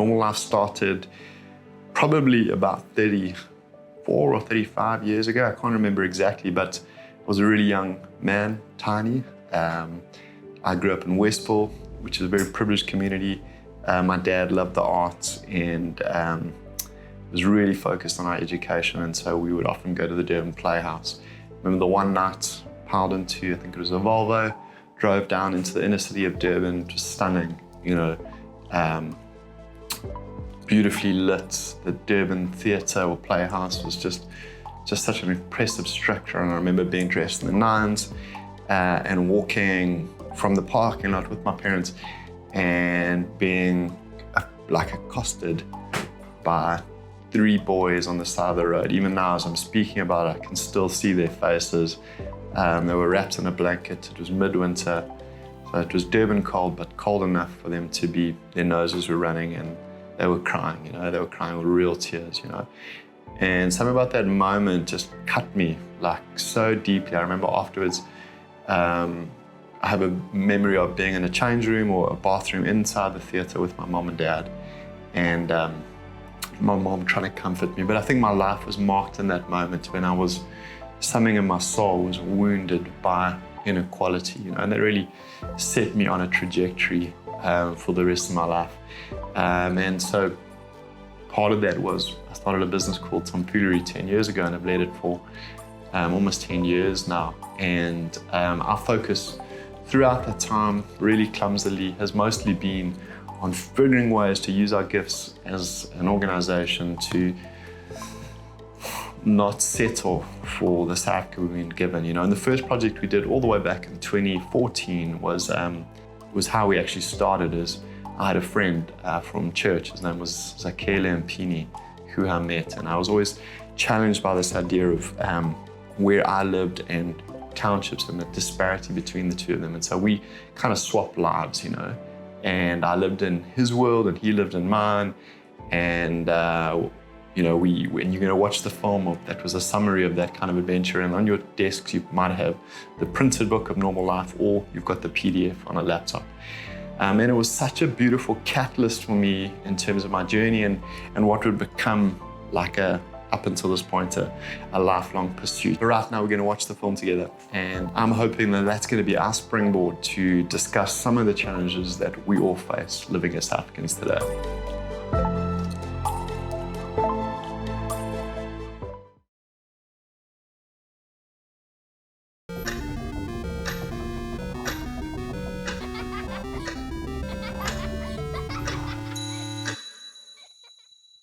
Normal Life started probably about 34 or 35 years ago. I can't remember exactly, but I was a really young man, tiny. I grew up in Westville, which is a very privileged community. My dad loved the arts and was really focused on our education, and so we would often go to the Durban Playhouse. Remember the one night, piled into, I think it was a Volvo, drove down into the inner city of Durban, just stunning, you know, beautifully lit. The Durban Theatre or Playhouse was just such an impressive structure, and I remember being dressed in the nines and walking from the parking lot with my parents and being like accosted by 3 boys on the side of the road. Even now, as I'm speaking about it, I can still see their faces. They were wrapped in a blanket. It was midwinter, so it was Durban cold, but cold enough for them to be, their noses were running and they were crying, you know, they were crying with real tears, you know. And something about that moment just cut me like so deeply. I remember afterwards, I have a memory of being in a change room or a bathroom inside the theatre with my mom and dad, and my mom trying to comfort me. But I think my life was marked in that moment when I was, something in my soul was wounded by inequality, you know, and that really set me on a trajectory for the rest of my life. And so part of that was I started a business called Tomfoolery 10 years ago, and I've led it for almost 10 years now. And our focus throughout that time, really clumsily, has mostly been on figuring ways to use our gifts as an organization to not settle for the sack we've been given, you know. And the first project we did all the way back in 2014 was how we actually started. Is I had a friend from church, his name was Zakele Mpini, who I met, and I was always challenged by this idea of where I lived and townships and the disparity between the two of them. And so we kind of swapped lives, you know, and I lived in his world and he lived in mine. And you know, when you're going to watch the film, that was a summary of that kind of adventure, and on your desks you might have the printed book of Normal Life, or you've got the PDF on a laptop. And it was such a beautiful catalyst for me in terms of my journey and what would become like up until this point, a lifelong pursuit. But right now we're going to watch the film together, and I'm hoping that that's going to be our springboard to discuss some of the challenges that we all face living as South Africans today.